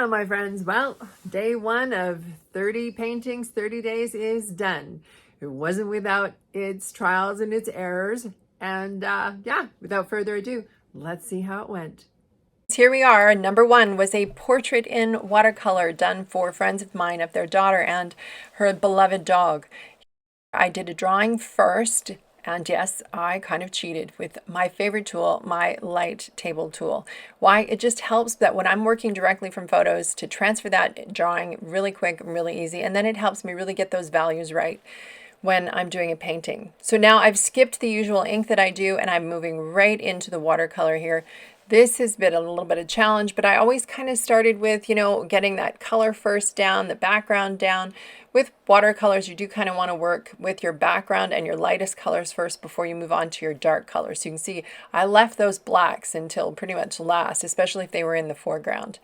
Well, my friends, day one of 30 paintings, 30 days is done. It wasn't without its trials and its errors. And yeah, without further ado, let's see how it went. Here we are. Number one was a portrait in watercolor done for friends of mine of their daughter and her beloved dog. I did a drawing first, and yes, I kind of cheated with my favorite tool, my light table tool. Why? It just helps that when I'm working directly from photos to transfer that drawing really quick, really easy, and then it helps me really get those values right when I'm doing a painting. So now I've skipped the usual ink that I do and I'm moving right into the watercolor here. This has been a little bit of a challenge, but I always kind of started with, getting that color first down, the background down. With watercolors, you do kind of want to work with your background and your lightest colors first before you move on to your dark colors. So you can see I left those blacks until pretty much last, especially if they were in the foreground.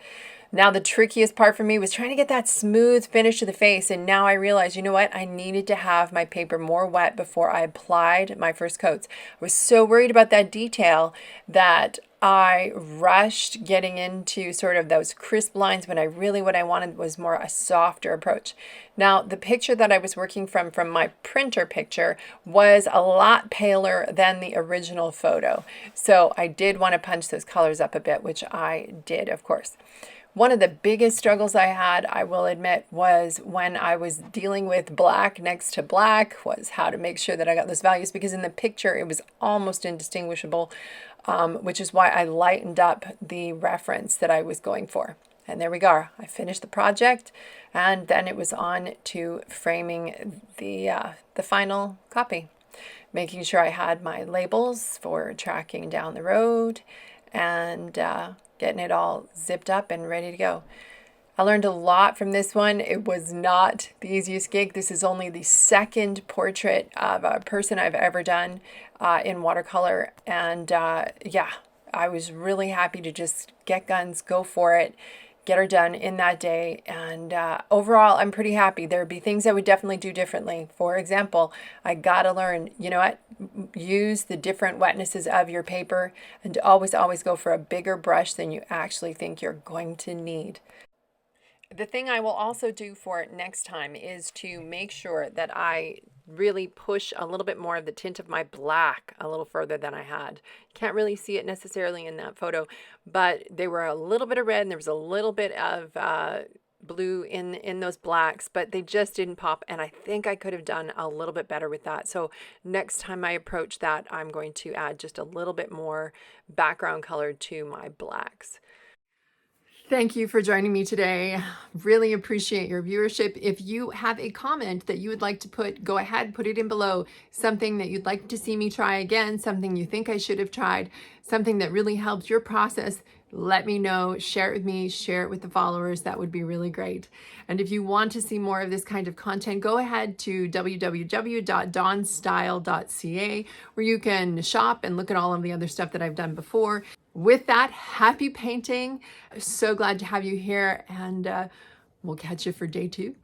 Now the trickiest part for me was trying to get that smooth finish to the face, and now I realized, you know what, I needed to have my paper more wet before I applied my first coats. I was so worried about that detail that I rushed getting into sort of those crisp lines when what I wanted was more a softer approach. Now, the picture that I was working from my printer picture was a lot paler than the original photo. So I did want to punch those colors up a bit, which I did, of course. One of the biggest struggles I had, I will admit, was when I was dealing with black next to black, was how to make sure that I got those values, because in the picture it was almost indistinguishable, which is why I lightened up the reference that I was going for. And there we go. I finished the project, and then it was on to framing the final copy, making sure I had my labels for tracking down the road, and getting it all zipped up and ready to go. I learned a lot from this one. It was not the easiest gig. This is only the second portrait of a person I've ever done in watercolor. And yeah, I was really happy to just get guns, go for it, get her done in that day. And overall, I'm pretty happy. There'd be things I would definitely do differently. For example, I gotta learn, you know what? Use the different wetnesses of your paper, and always go for a bigger brush than you actually think you're going to need. The thing I will also do for it next time is to make sure that I really push a little bit more of the tint of my black a little further than I had. Can't really see it necessarily in that photo, but they were a little bit of red and there was a little bit of blue in those blacks, but they just didn't pop, and I think I could have done a little bit better with that. So next time I approach that, I'm going to add just a little bit more background color to my blacks. Thank you for joining me today. Really appreciate your viewership. If you have a comment that you would like to put, go ahead, put it in below. Something that you'd like to see me try again, something you think I should have tried, something that really helped your process, let me know, share it with me, share it with the followers. That would be really great. And if you want to see more of this kind of content, go ahead to www.dawnstyle.ca, where you can shop and look at all of the other stuff that I've done before. With that, happy painting. So glad to have you here, and we'll catch you for day 2.